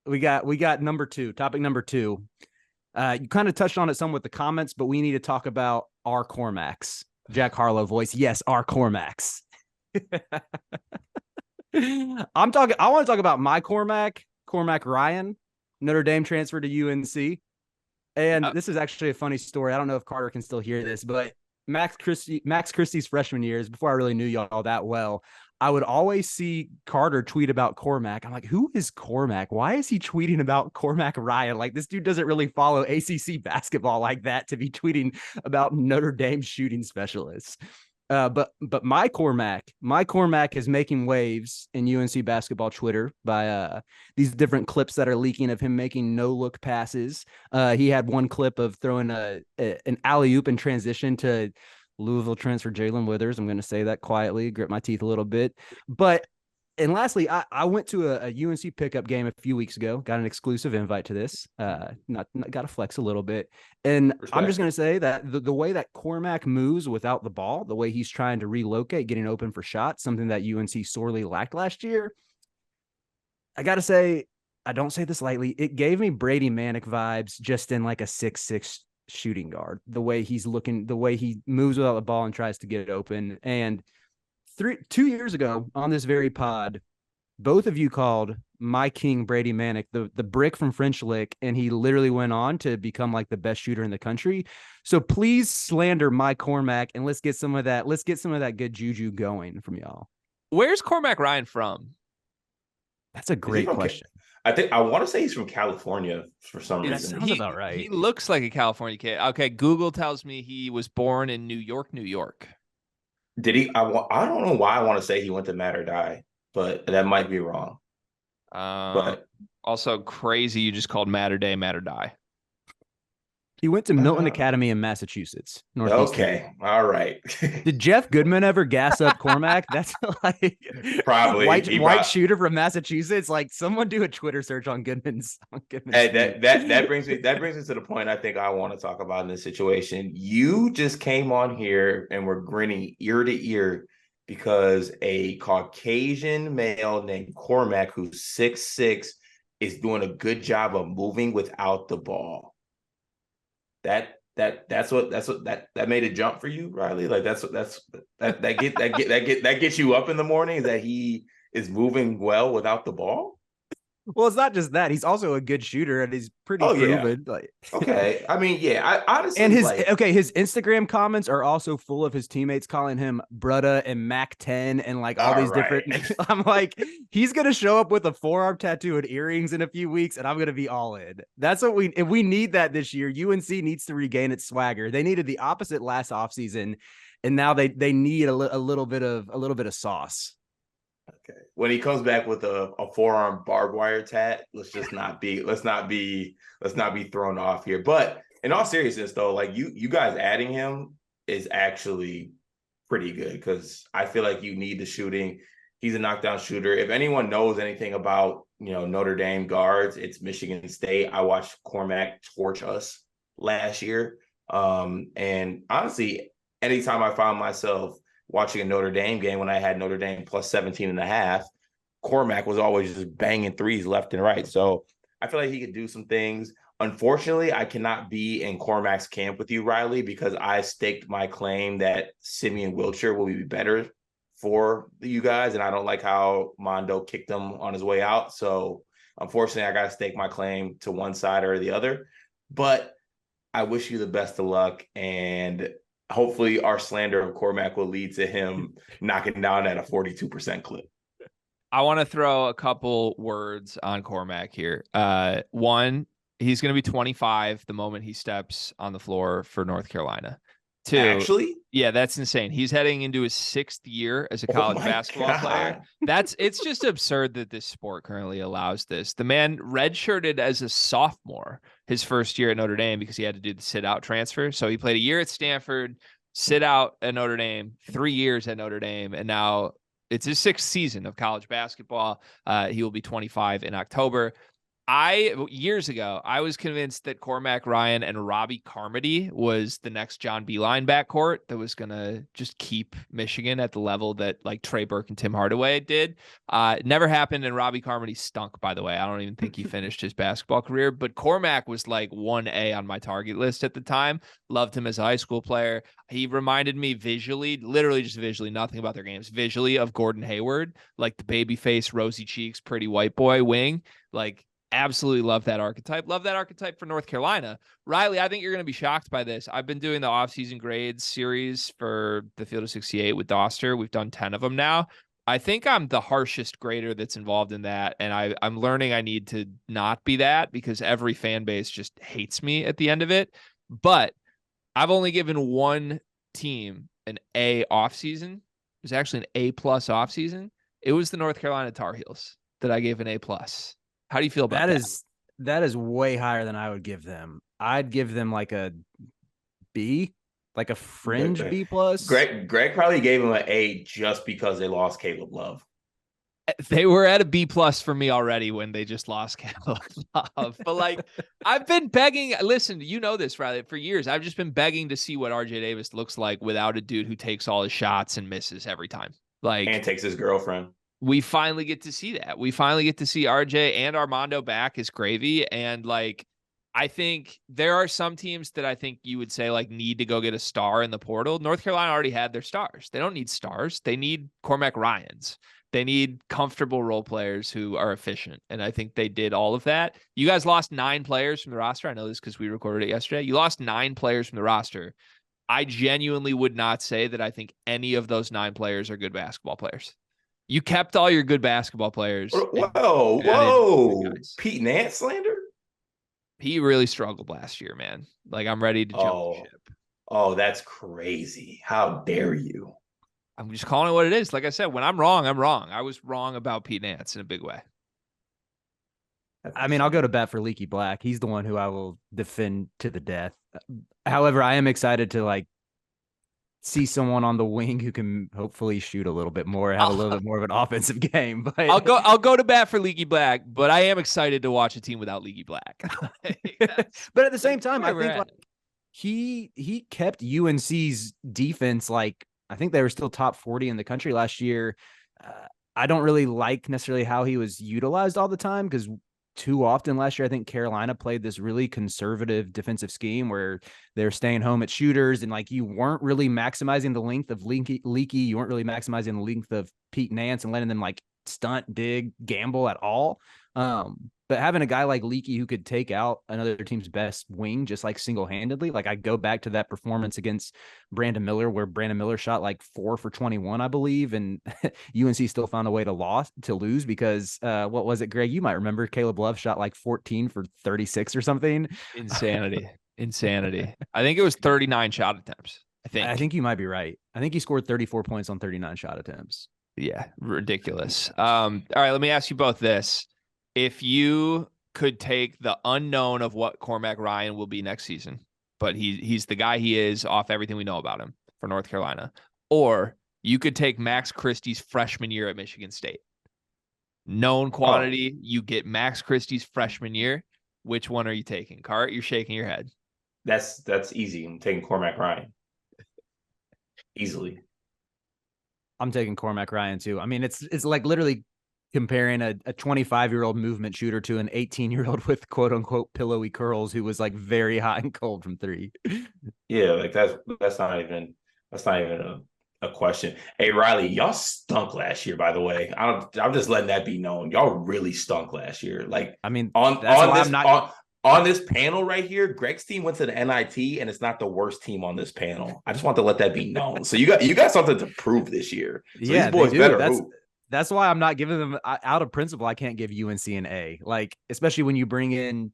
we got topic number two. You kind of touched on it some with the comments, but we need to talk about our Cormacs. Jack Harlow voice. Yes, our Cormacs. I want to talk about my Cormac Ryan, Notre Dame transferred to UNC. And this is actually a funny story. I don't know if Carter can still hear this, but Max Christie's freshman years, before I really knew y'all that well, I would always see Carter tweet about Cormac. I'm like, who is Cormac? Why is he tweeting about Cormac Ryan? Like, this dude doesn't really follow ACC basketball like that to be tweeting about Notre Dame shooting specialists. But my Cormac is making waves in UNC basketball Twitter by these different clips that are leaking of him making no look passes. He had one clip of throwing an alley oop in transition to Louisville transfer Jalen Withers. I'm going to say that quietly, grit my teeth a little bit. And lastly, I went to a UNC pickup game a few weeks ago, got an exclusive invite to this, not got to flex a little bit. And respect. I'm just going to say that the way that Cormac moves without the ball, the way he's trying to relocate, getting open for shots, something that UNC sorely lacked last year, I got to say, I don't say this lightly, it gave me Brady Manick vibes just in like a 6'6" shooting guard, the way he's looking, the way he moves without the ball and tries to get it open. And 2 years ago on this very pod, both of you called my king Brady Manick the brick from French Lick, and he literally went on to become like the best shooter in the country. So please slander my Cormac and let's get some of that good juju going from y'all. Where's Cormac Ryan from? That's a great question. I want to say he's from California for some reason. Sounds about right. He looks like a California kid. Okay, Google tells me he was born in New York, New York. Did he? I don't know why I want to say he went to Matt or Die, but that might be wrong. But also crazy, you just called Matt or Die. He went to Milton Academy in Massachusetts. Okay, all right. Did Jeff Goodman ever gas up Cormac? That's like probably white shooter from Massachusetts. Like, someone do a Twitter search on Goodman's. Hey, that brings me to the point I think I want to talk about in this situation. You just came on here and were grinning ear to ear because a Caucasian male named Cormac, who's 6'6", is doing a good job of moving without the ball. That made a jump for you, Riley. Like that gets you up in the morning, that he is moving well without the ball. Well, it's not just that. He's also a good shooter, and he's pretty proven. Yeah. Like, okay. I mean, yeah, I honestly... And his Instagram comments are also full of his teammates calling him Brutta and Mac 10 and like all these different... I'm like, he's going to show up with a forearm tattoo and earrings in a few weeks, and I'm going to be all in. That's what if we need that this year. UNC needs to regain its swagger. They needed the opposite last offseason, and now they need a little bit of sauce. Okay. When he comes back with a forearm barbed wire tat, let's not be thrown off here. But in all seriousness, though, like you guys adding him is actually pretty good, because I feel like you need the shooting. He's a knockdown shooter. If anyone knows anything about Notre Dame guards, it's Michigan State. I watched Cormac torch us last year. And honestly, anytime I found myself watching a Notre Dame game when I had Notre Dame plus 17.5, Cormac was always just banging threes left and right. So I feel like he could do some things. Unfortunately, I cannot be in Cormac's camp with you, Riley, because I staked my claim that Simeon Wiltshire will be better for you guys, and I don't like how Mondo kicked him on his way out. So unfortunately, I got to stake my claim to one side or the other. But I wish you the best of luck, and hopefully our slander of Cormac will lead to him knocking down at a 42% clip. I want to throw a couple words on Cormac here. One, he's going to be 25 the moment he steps on the floor for North Carolina. Two, actually, yeah, that's insane. He's heading into his 6th year as a college basketball player. It's just absurd that this sport currently allows this. The man redshirted as a sophomore his first year at Notre Dame because he had to do the sit-out transfer. So he played a year at Stanford, sit out at Notre Dame, 3 years at Notre Dame, and now it's his 6th season of college basketball. He will be 25 in October. Years ago, I was convinced that Cormac Ryan and Robbie Carmody was the next John Beilein backcourt that was going to just keep Michigan at the level that like Trey Burke and Tim Hardaway did. It never happened, and Robbie Carmody stunk, by the way. I don't even think he finished his basketball career, but Cormac was like 1A on my target list at the time. Loved him as a high school player. He reminded me visually, literally just visually, nothing about their games, visually of Gordon Hayward, like the baby face, rosy cheeks, pretty white boy wing. Like, absolutely love that archetype. Love that archetype for North Carolina. Riley, I think you're going to be shocked by this. I've been doing the offseason grades series for the Field of 68 with Doster. We've done 10 of them now. I think I'm the harshest grader that's involved in that, and I'm learning I need to not be that because every fan base just hates me at the end of it. But I've only given one team an A offseason. It was actually an A+ offseason. It was the North Carolina Tar Heels that I gave an A+. How do you feel about that? That is way higher than I would give them. I'd give them like a B, like a fringe B+. Greg probably gave him an A just because they lost Caleb Love. They were at a B+ for me already when they just lost Caleb Love. But like, I've been begging. Listen, you know this, Riley. For years, I've just been begging to see what RJ Davis looks like without a dude who takes all his shots and misses every time. Like, and takes his girlfriend. We finally get to see that. We finally get to see RJ and Armando back as gravy. And like, I think there are some teams that I think you would say like need to go get a star in the portal. North Carolina already had their stars. They don't need stars. They need Cormac Ryans. They need comfortable role players who are efficient. And I think they did all of that. You guys lost 9 players from the roster. I know this because we recorded it yesterday. You lost 9 players from the roster. I genuinely would not say that I think any of those 9 players are good basketball players. You kept all your good basketball players. Whoa. Pete Nance slander? He really struggled last year, man. Like, I'm ready to jump the ship. Oh, that's crazy. How dare you? I'm just calling it what it is. Like I said, when I'm wrong, I'm wrong. I was wrong about Pete Nance in a big way. I mean, I'll go to bat for Leaky Black. He's the one who I will defend to the death. However, I am excited to like see someone on the wing who can hopefully shoot a little bit more, have a little bit more of an offensive game. But I'll go to bat for Leaky Black, but I am excited to watch a team without Leaky Black. But at the same time, I think like he kept UNC's defense like I think they were still top 40 in the country last year. I don't really like necessarily how he was utilized all the time because too often last year, I think Carolina played this really conservative defensive scheme where they're staying home at shooters and like you weren't really maximizing the length of Leaky. You weren't really maximizing the length of Pete Nance and letting them like stunt, dig, gamble at all. But having a guy like Leaky who could take out another team's best wing just like single-handedly, like I go back to that performance against Brandon Miller where Brandon Miller shot like 4 for 21, I believe, and UNC still found a way to lose because what was it, Greg? You might remember Caleb Love shot like 14 for 36 or something. Insanity. I think it was 39 shot attempts. I think you might be right. I think he scored 34 points on 39 shot attempts. Yeah, ridiculous. All right, let me ask you both this. If you could take the unknown of what Cormac Ryan will be next season, but he's the guy he is off everything we know about him for North Carolina, or you could take Max Christie's freshman year at Michigan State. Known quantity, you get Max Christie's freshman year. Which one are you taking? Cart, you're shaking your head. That's easy. I'm taking Cormac Ryan. Easily. I'm taking Cormac Ryan too. I mean, it's like literally comparing a 25-year-old movement shooter to an 18-year-old with quote unquote pillowy curls who was like very hot and cold from 3. Yeah, like that's not even a question. Hey Riley, y'all stunk last year, by the way. I'm just letting that be known. Y'all really stunk last year. Like, I mean, on this panel right here, Greg's team went to the NIT, and it's not the worst team on this panel. I just want to let that be known. So you got something to prove this year. So yeah, these boys better hoop. That's why I'm not giving them out of principle. I can't give UNC an A, like, especially when you bring in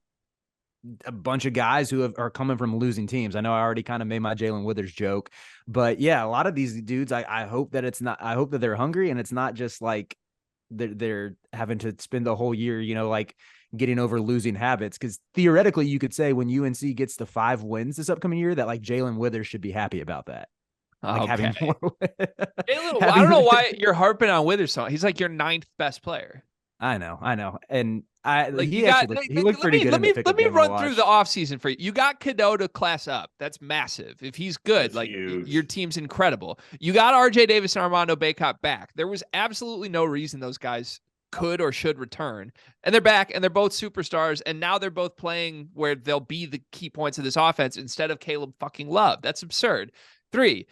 a bunch of guys who are coming from losing teams. I know I already kind of made my Jalen Withers joke, but yeah, a lot of these dudes, I hope that they're hungry and it's not just like they're having to spend the whole year, like getting over losing habits. Cause theoretically you could say when UNC gets to 5 wins this upcoming year that like Jalen Withers should be happy about that. Like having more. I don't know why you're harping on Withers. He's like your 9th best player. I know. And Like he you got, actually he looked pretty good in the let pickup me game run through the offseason for you. You got Cadeau to class up. That's massive. If he's good, That's like huge. your team's incredible. You got RJ Davis and Armando Bacot back. There was absolutely no reason those guys could or should return. And they're back and they're both superstars. And now they're both playing where they'll be the key points of this offense instead of Caleb fucking Love. That's absurd. 3,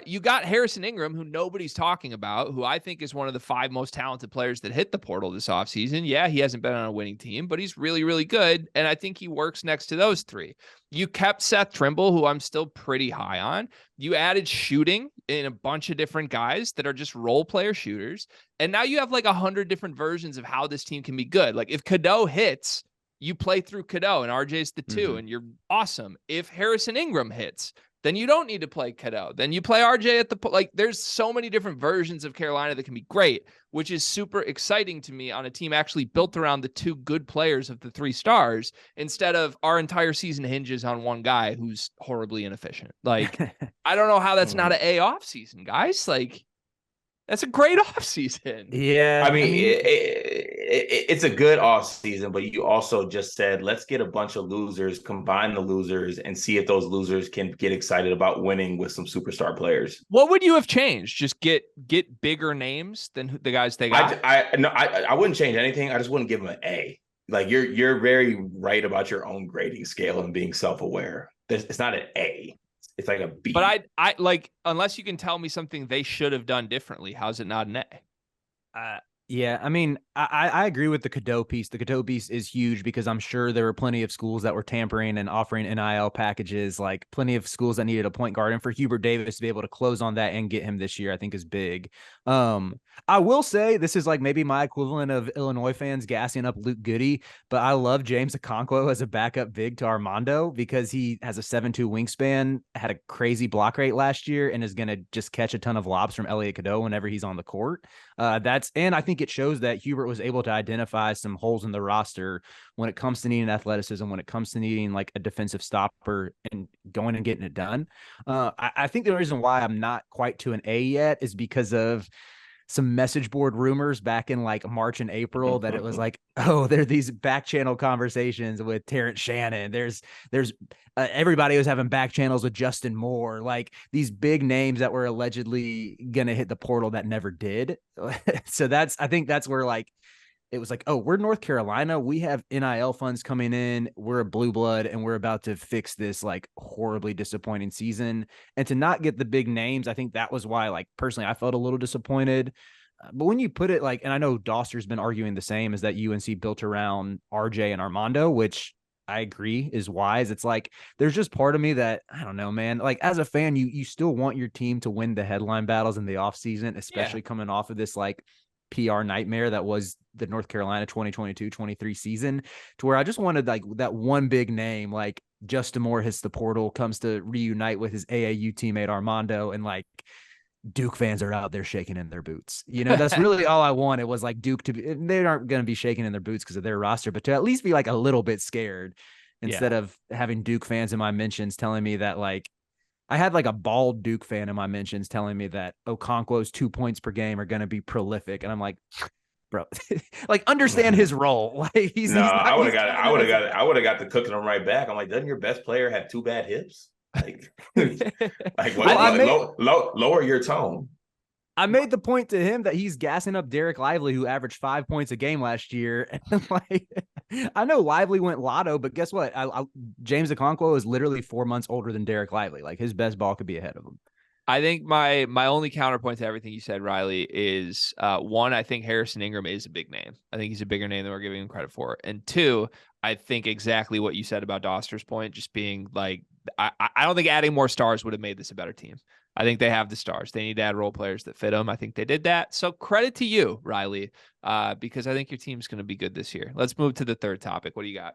you got Harrison Ingram, who nobody's talking about, who I think is one of the 5 most talented players that hit the portal this offseason. Yeah, he hasn't been on a winning team, but he's really, really good. And I think he works next to those 3. You kept Seth Trimble, who I'm still pretty high on. You added shooting in a bunch of different guys that are just role player shooters. And now you have like 100 different versions of how this team can be good. Like if Cadeau hits, you play through Cadeau and RJ's the 2, and you're awesome. If Harrison Ingram hits, then you don't need to play Cadeau. Then you play RJ at the like. There's so many different versions of Carolina that can be great, which is super exciting to me on a team actually built around the 2 good players of the 3 stars instead of our entire season hinges on one guy who's horribly inefficient. Like I don't know how that's not an A off season, guys. Like that's a great off season. Yeah, I mean, it's a good off season, but you also just said, let's get a bunch of losers, combine the losers, and see if those losers can get excited about winning with some superstar players. What would you have changed? Just get bigger names than the guys they got? I wouldn't change anything. I just wouldn't give them an A. Like you're very right about your own grading scale and being self-aware. It's not an A. It's like a B. But I like, unless you can tell me something they should have done differently, how's it not an A? Yeah, I mean, I agree with the Cadeau piece. The Cadeau piece is huge because I'm sure there were plenty of schools that were tampering and offering NIL packages, like plenty of schools that needed a point guard. And for Hubert Davis to be able to close on that and get him this year, I think is big. I will say this is like maybe my equivalent of Illinois fans gassing up Luke Goody, but I love James Okonkwo as a backup big to Armando because he has a 7'2" wingspan, had a crazy block rate last year, and is going to just catch a ton of lobs from Elliot Cadeau whenever he's on the court. And I think it shows that Hubert was able to identify some holes in the roster when it comes to needing athleticism, when it comes to needing like a defensive stopper and going and getting it done. I think the reason why I'm not quite to an A yet is because of some message board rumors back in like March and April that it was like, oh, there are these back channel conversations with Terrence Shannon. There's everybody was having back channels with Justin Moore, like these big names that were allegedly going to hit the portal that never did. So I think that's where like, it was like, oh, we're North Carolina. We have NIL funds coming in. We're a blue blood and we're about to fix this like horribly disappointing season. And to not get the big names, I think that was why, like, personally, I felt a little disappointed. But when you put it like, and I know Doster's been arguing the same, is that UNC built around RJ and Armando, which I agree is wise. It's like, there's just part of me that, I don't know, man, like as a fan, you still want your team to win the headline battles in the offseason, especially coming off of this like PR nightmare that was the North Carolina 2022-23 season, to where I just wanted like that one big name, like Justin Moore hits the portal, comes to reunite with his AAU teammate Armando, and like Duke fans are out there shaking in their boots. You know, that's really all I wanted was like Duke to be, they aren't going to be shaking in their boots because of their roster, but to at least be like a little bit scared instead of having Duke fans in my mentions telling me that like, I had like a bald Duke fan in my mentions telling me that Okonkwo's 2 points per game are going to be prolific. And I'm like, bro, like understand his role. Like I would have got the cooking him right back. I'm like, doesn't your best player have 2 bad hips? Like, lower your tone. I made the point to him that he's gassing up Derek Lively, who averaged 5 points a game last year. And I'm like, I know Lively went lotto, but guess what? James Okonkwo is literally 4 months older than Derek Lively. Like his best ball could be ahead of him. I think my only counterpoint to everything you said, Riley, is one, I think Harrison Ingram is a big name. I think he's a bigger name than we're giving him credit for. And 2, I think exactly what you said about Doster's point, just being like, I don't think adding more stars would have made this a better team. I think they have the stars. They need to add role players that fit them. I think they did that. So credit to you, Riley, because I think your team's going to be good this year. Let's move to the third topic. What do you got?